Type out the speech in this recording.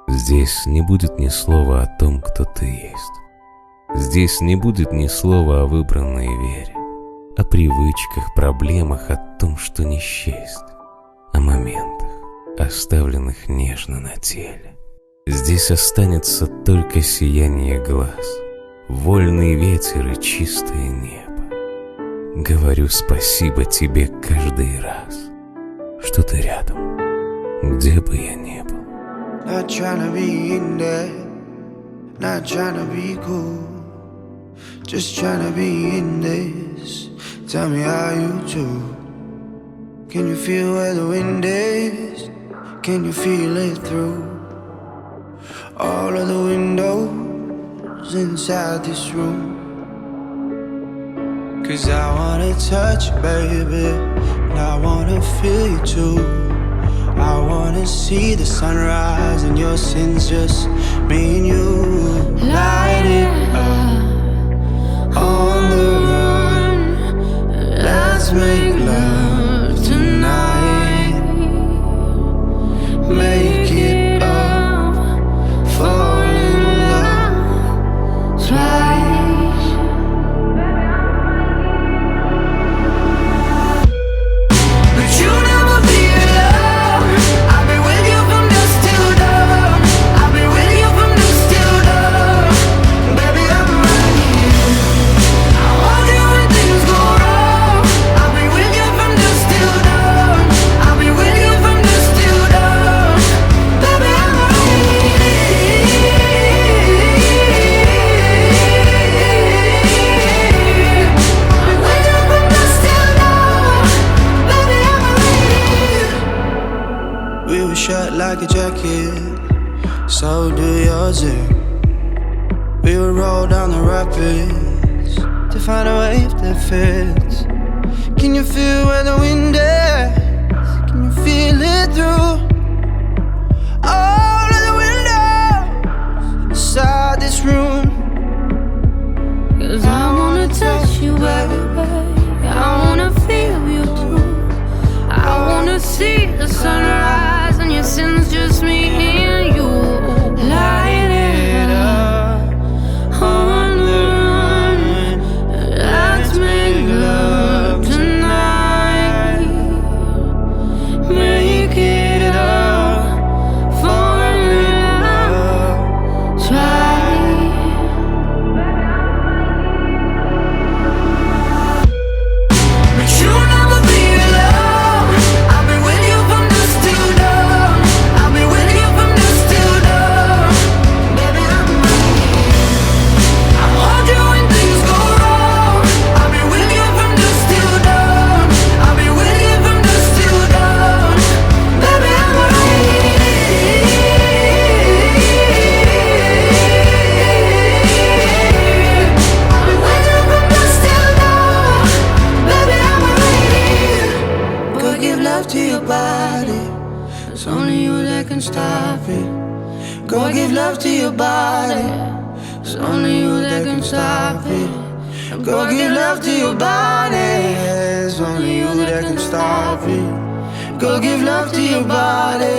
Здесь не будет ни слова о том, кто ты есть. Здесь не будет ни слова о выбранной вере, о привычках, проблемах, о том, что не счесть, о моментах, оставленных нежно на теле. Здесь останется только сияние глаз, вольный ветер и чистое небо. Говорю спасибо тебе каждый раз, что ты рядом, где бы я ни был. Not tryna be in there, not tryna be cool, just tryna be in this. Tell me how you do. Can you feel where the wind is? Can you feel it through all of the windows inside this room? 'Cause I wanna touch you, baby, and I wanna feel you too. I wanna see the sunrise and your sins, just me and you. Light it up on the run. Let's make love tonight. Make it up, fall in love twice. But you never be alone. I'll be with you from dusk till dawn. I'll be with you from dusk till dawn. Baby, I'm right here. I want you when things go wrong. I'll be with you from dusk till dawn. I'll be with you from dusk till dawn. Baby, I'm right here. I'll be with you from dusk till dawn. Baby, I'm right here. We were shut like a jacket, so do yours. We would roll down the rapids to find a wave that fits. Can you feel where the wind is? Can you feel it through all of the windows inside this room? 'Cause I wanna touch you, baby. I wanna feel you too. I wanna see the sunrise and your sins, just me and you. Light it up on the run. Let's make love tonight. Make it up, fall in love twice. But you never be alone. I'll be with you from dusk till dawn. I'll be with you from dusk till dawn. Baby, I'm right here. I want you when things go wrong. I'll be with you from dusk till dawn. I'll be with you from dusk till dawn. Baby, I'm right here. I'll be with you from dusk till dawn. Baby, I'm right here. Go give love to your body. It's only you that can stop it. Go give love to your body. It's only you that can stop it. Go give love to your body. It's only you that can stop it. Go give love to your body.